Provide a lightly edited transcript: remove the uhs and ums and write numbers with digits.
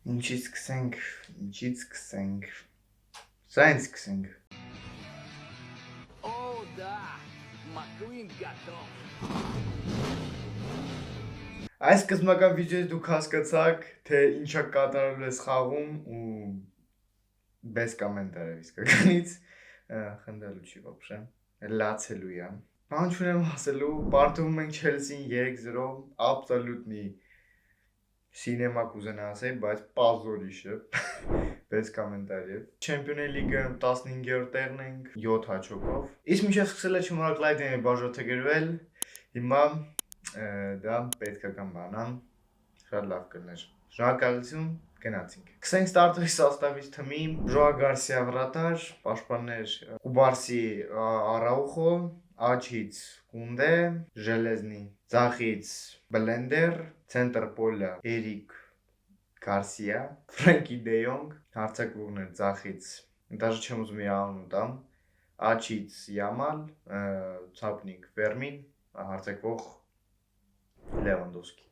Ինչից սկսենք։ Սայնց սկսենք։ Oh, да, McQueen готов. Այս սկզբնական վիդեոյից դուք հասկացաք, թե ինչա կատարել ես խաղում ու bez կոմենտարև իսկականից խնդալու չի вообще, լացելու է։ Բան չունեմ ասելու, պարտվում ենք Չելսին 3-0, абսոլյուտնի սինեմա կուզենա ասել, բայց պազորիշ է, bez կոմենտարև։ Չեմպիոններ լիգը 15-րդ տեղն ենք, 7 հաչոկով։ Իսկ մինչև սկսելը չմոռաք լայք դնել, բաժանորդագրվել։ Հիմա դա պետքական բան է, շատ լավ կլներ։ Շնորհակալություն, գնացինք։ Սկսենք ստարտերի սաստավից թմի, Ժոա Գարսիա վրատար, պաշտպաններ Կուբարսի Արաուխո, աջից Կունդե, Ժելեզնի, ձախից Բլենդեր, ցենտր պոլը Էրիկ Գարսիա, Ֆրենկի Դեյոնգ, հարցակվողներ ձախից, դաժե չեմ ուզում իր անունը տամ, աջից Յամալ, ցապնիկ Ֆերմին, հարցակվող Լևանդովսկի։